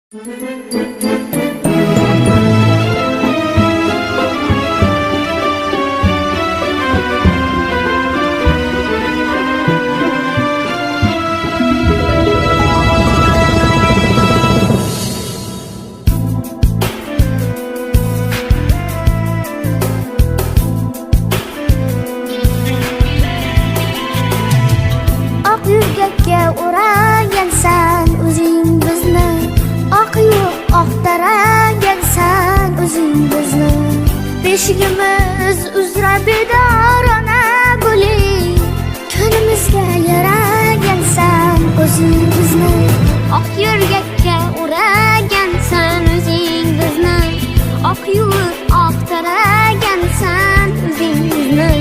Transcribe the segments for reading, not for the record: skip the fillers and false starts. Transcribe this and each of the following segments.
Yurgakka o'ragansan o'zing bizni, oq yo'q oqtaragansan o'zing bizni. Beshigimiz uzra bedorona bo'lib, kunimizga yaragansan o'zing bizni. Oq yurgakka o'ragansan o'zing bizni, oq yo'q oqtaragansan o'zing bizni.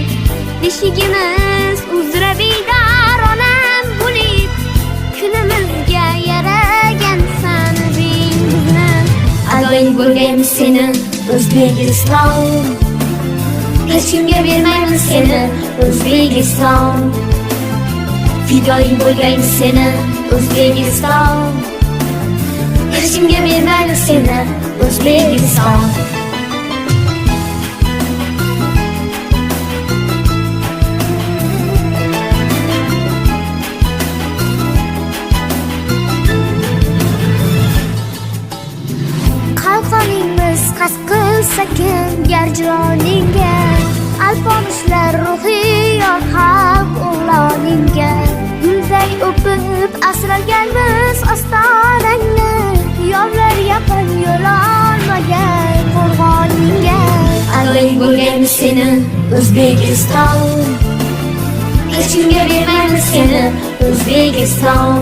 Beshigimiz uzra bedorona Adoying bo'lgaymiz seni O'zbekiston, hech kimga bermaymiz seni O'zbekiston. Fidoying bo'lgaymiz seni O'zbekiston, hech kimga bermaymiz seni O'zbekiston. Qalqoningmiz qasd qilsa kim garjoningga, alpomishlar ruhiy xalq o'g'loningga. Gulday o'pib asralganmiz ostonangni, yovlar yaqin yo'lolmagan qo'rg'oningga. Adoying bo'lgaymiz seni O'zbekiston, hech kimga bermaymiz seni O'zbekiston.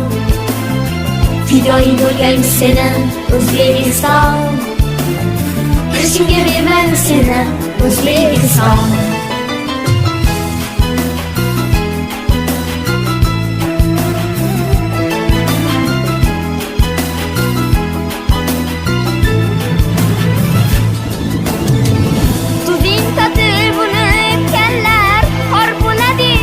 Fidoying bo'lgaymiz seni O'zbekiston, hech kimga bermaymiz seni O'zbekiston. Tuzing tatib unib kellar xor bo'ladi,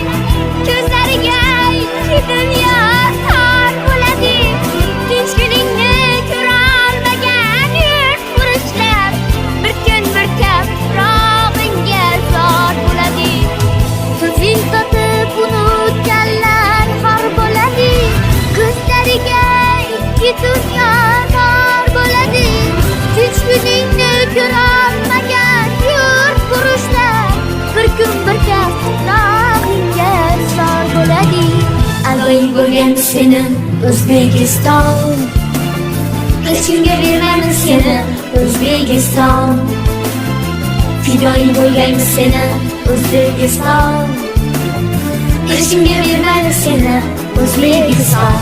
ko'zlariga ikki dunyo tor bo'ladi. Tinch kuningni ko'rolmagan yurt qurishlar, bir kun bir kaprog'ingga zor bo'ladi. Tuzing tatib unutganlar xor bo'ladi, ko'zlariga ikki dunyo tor bo'ladi. Tinch kuningni ko'rolmagan yurt qurishlar, bir kun bir kaprog'ingga zor bo'ladi. Adoying bo'lgaymiz seni O'zbekiston, hech kimga bermaymiz seni O'zbekiston. Fidoying bo'lgaymiz seni O'zbekiston, hech kimga bermaymiz seni O'zbekiston.